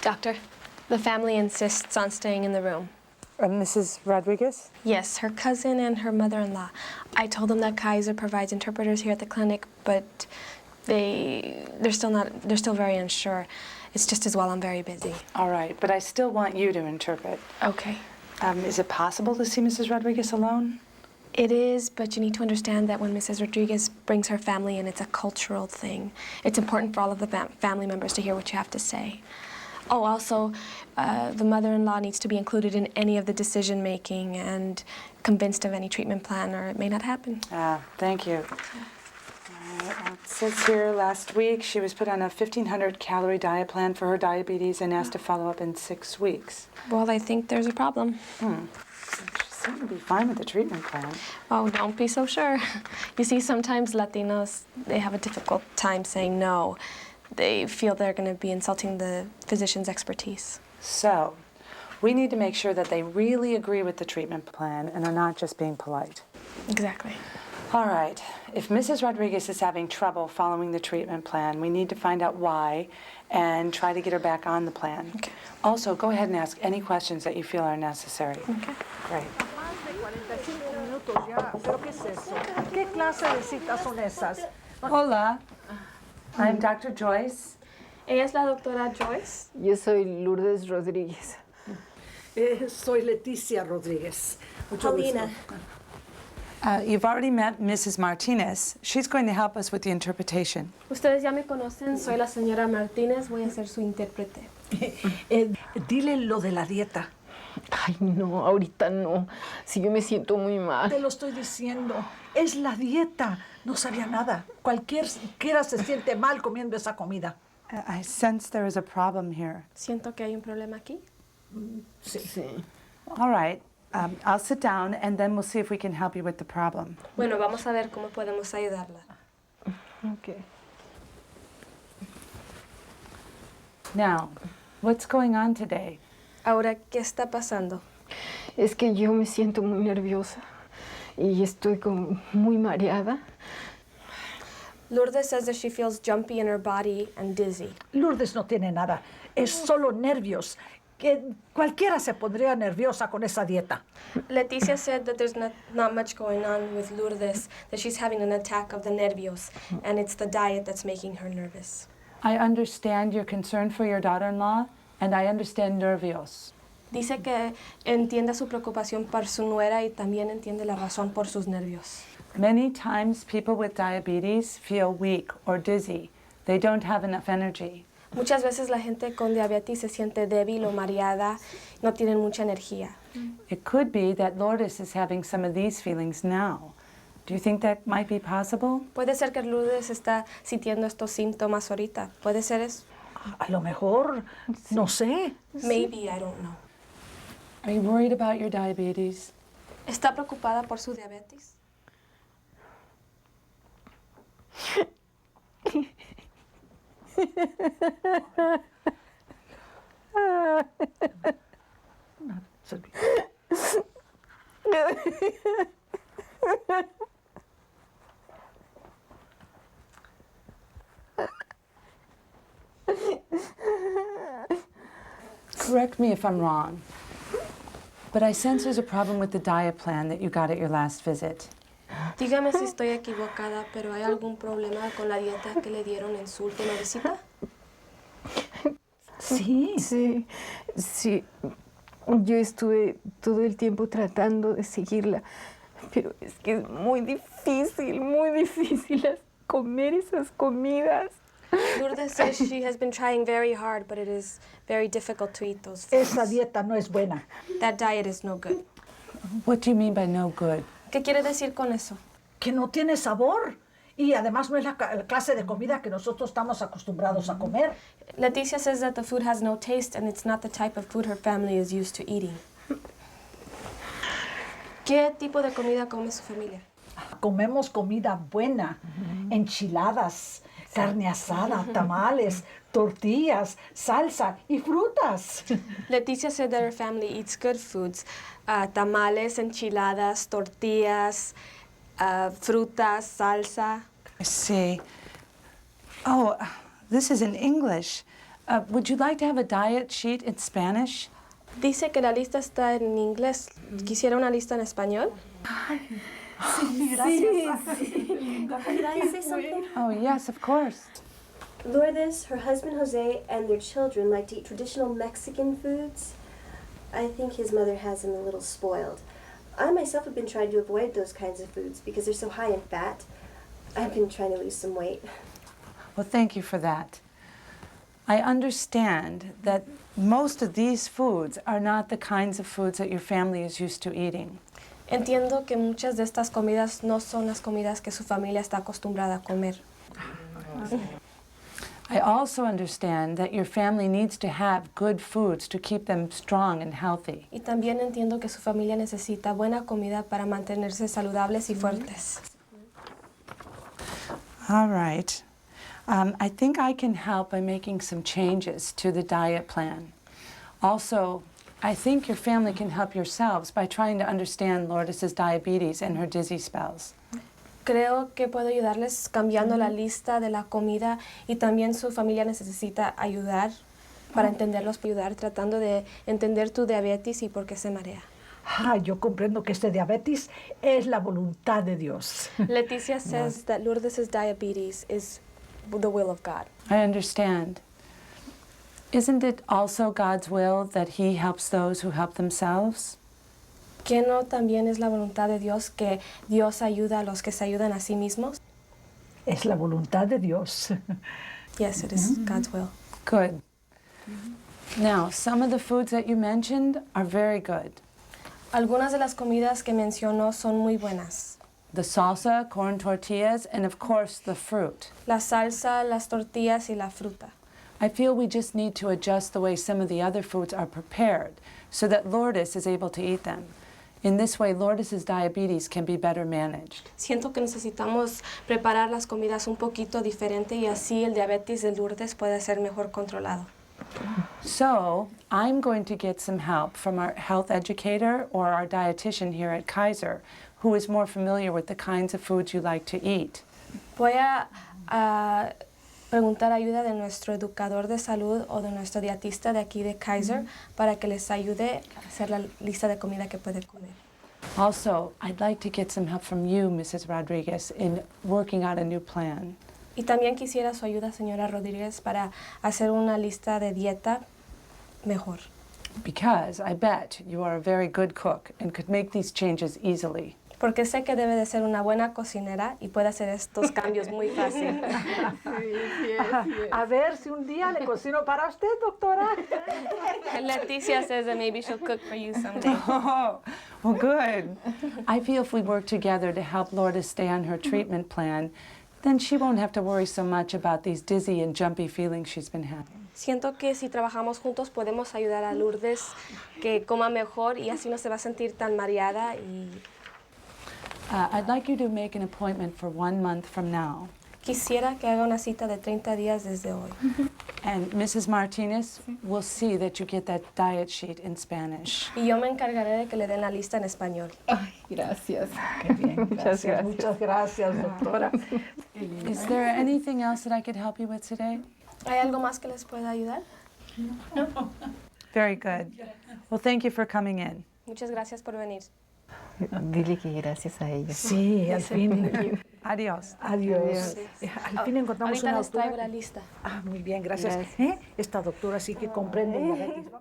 Doctor, the family insists on staying in the room. Mrs. Rodriguez? Yes, her cousin and her mother-in-law. I told them that Kaiser provides interpreters here at the clinic, but they're still very unsure. It's just as well I'm very busy. All right, but I still want you to interpret. Okay. Is it possible to see Mrs. Rodriguez alone? It is, but you need to understand that when Mrs. Rodriguez brings her family in, it's a cultural thing. It's important for all of the family members to hear what you have to say. Oh, also, the mother-in-law needs to be included in any of the decision-making and convinced of any treatment plan, or it may not happen. Thank you. It says here last week she was put on a 1,500-calorie diet plan for her diabetes and asked to follow up in 6 weeks. Well, I think there's a problem. She seemed to be fine with the treatment plan. Oh, don't be so sure. You see, sometimes Latinos, they have a difficult time saying no. They feel they're going to be insulting the physician's expertise. So, we need to make sure that they really agree with the treatment plan and are not just being polite. Exactly. All right. If Mrs. Rodriguez is having trouble following the treatment plan, we need to find out why and try to get her back on the plan. Okay. Also, go ahead and ask any questions that you feel are necessary. Okay. Great. ¿Qué clase de citas son esas? Hola. I'm Dr. Joyce. ¿Ella es la doctora Joyce? Yo soy Lourdes Rodríguez. Soy Leticia Rodríguez. Paulina. You've already met Mrs. Martinez. She's going to help us with the interpretation. Ustedes ya me conocen, soy la señora Martínez, voy a ser su intérprete. Dile lo de la dieta. Ay, no, ahorita no. Si yo me siento muy mal. Te lo estoy diciendo. Es la dieta. No sabía nada. Cualquiera se siente mal comiendo esa comida. I sense there is a problem here. Siento que hay un problema aquí. Sí. All right. I'll sit down and then we'll see if we can help you with the problem. Bueno, vamos a ver cómo podemos ayudarla. Okay. Now, what's going on today? Ahora, ¿qué está pasando? Es que yo me siento muy nerviosa y estoy como muy mareada. Lourdes says that she feels jumpy in her body and dizzy. Lourdes no tiene nada. Es solo nervios. Que cualquiera se pondría nerviosa con esa dieta. Leticia said that there's not much going on with Lourdes, that she's having an attack of the nervios, and it's the diet that's making her nervous. I understand your concern for your daughter-in-law, and I understand nervios. Dice que entiende su preocupación por su nuera y también entiende la razón por sus nervios. Many times people with diabetes feel weak or dizzy. They don't have enough energy. Muchas veces la gente con diabetes se siente débil o mareada, no tienen mucha energía. It could be that Lourdes is having some of these feelings now. Do you think that might be possible? Puede ser que Lourdes está sintiendo estos síntomas ahorita. ¿Puede ser eso? A lo mejor, no sé. Maybe, I don't know. Are you worried about your diabetes? ¿Está preocupada por su diabetes? Correct me if I'm wrong, but I sense there's a problem with the diet plan that you got at your last visit. Dígame si estoy equivocada, pero ¿hay algún problema con la dieta que le dieron en su última visita? Sí. Sí. Yo estuve todo el tiempo tratando de seguirla, pero es que es muy difícil comer esas comidas. Lourdes says she has been trying very hard, but it is very difficult to eat those foods. Esa dieta no es buena. That diet is no good. What do you mean by no good? ¿Qué quiere decir con eso? Que no tiene sabor. Y además no es la clase de comida que nosotros estamos acostumbrados a comer. Leticia says that the food has no taste and it's not the type of food her family is used to eating. ¿Qué tipo de comida come su familia? Comemos comida buena, enchiladas, carne asada, tamales, tortillas, salsa y frutas. Leticia said that her family eats good foods, tamales, enchiladas, tortillas, frutas, salsa. I see. Oh, this is in English. Would you like to have a diet sheet in Spanish? Dice que la lista está en inglés. ¿Quisiera una lista en español? Could I say something? Oh, yes, of course. Lourdes, her husband Jose, and their children like to eat traditional Mexican foods. I think his mother has him a little spoiled. I myself have been trying to avoid those kinds of foods because they're so high in fat. I've been trying to lose some weight. Well, thank you for that. I understand that most of these foods are not the kinds of foods that your family is used to eating. Entiendo que muchas de estas comidas no son las comidas que su familia está acostumbrada a comer. I also understand that your family needs to have good foods to keep them strong and healthy. Y también entiendo que su familia necesita buena comida para mantenerse saludables y fuertes. All right. I think I can help by making some changes to the diet plan. Also, I think your family can help yourselves by trying to understand Lourdes's diabetes and her dizzy spells. Creo que puedo ayudarles cambiando la lista de la comida y también su familia necesita ayudar para entenderlos, ayudar tratando de entender tu diabetes y por qué se marea. Yo comprendo que este diabetes es la voluntad de Dios. Leticia says that Lourdes' diabetes is the will of God. I understand. Isn't it also God's will that He helps those who help themselves? ¿Que no también es la voluntad de Dios que Dios ayuda a los que se ayudan a sí mismos? Es la voluntad de Dios. Yes, it is God's will. Good. Now, some of the foods that you mentioned are very good. Algunas de las comidas que mencionó son muy buenas. The salsa, corn tortillas, and of course the fruit. La salsa, las tortillas y la fruta. I feel we just need to adjust the way some of the other foods are prepared so that Lourdes is able to eat them. In this way, Lourdes's diabetes can be better managed. Siento que necesitamos preparar las comidas un poquito diferente y así el diabetes de Lourdes puede ser mejor controlado. So, I'm going to get some help from our health educator or our dietitian here at Kaiser, who is more familiar with the kinds of foods you like to eat. Voy a preguntar ayuda de nuestro educador de salud o de nuestro dietista de aquí de Kaiser para que les ayude a hacer la lista de comida que puede comer. Also, I'd like to get some help from you, Mrs. Rodriguez, in working out a new plan. Y también quisiera su ayuda, señora Rodríguez, para hacer una lista de dieta mejor. Because I bet you are a very good cook and could make these changes easily. Porque sé que debe de ser una buena cocinera y puede hacer estos cambios muy fácil. A ver si un día le cocino para usted, doctora. Leticia says that maybe she'll cook for you someday. Oh, well, good. I feel if we work together to help Lourdes stay on her treatment plan, then she won't have to worry so much about these dizzy and jumpy feelings she's been having. Siento que si trabajamos juntos podemos ayudar a Lourdes que coma mejor y así no se va a sentir tan mareada. Y I'd like you to make an appointment for 1 month from now. quisiera que haga una cita de 30 días desde hoy. And Mrs. Martinez will see that you get that diet sheet in Spanish. Y yo me encargaré de que le den la lista en español. Ay, gracias. Qué bien, Muchas gracias. Muchas gracias, doctora. Is there anything else that I could help you with today? ¿Hay algo más que les pueda ayudar? Very good. Well, thank you for coming in. Muchas gracias por venir. Dile que gracias a ella. Sí, al fin. Adiós. Adiós. Al fin encontramos Ahorita una les traigo doctora. la lista. Muy bien, gracias. Gracias. Esta doctora sí que comprende diabetes, ¿no?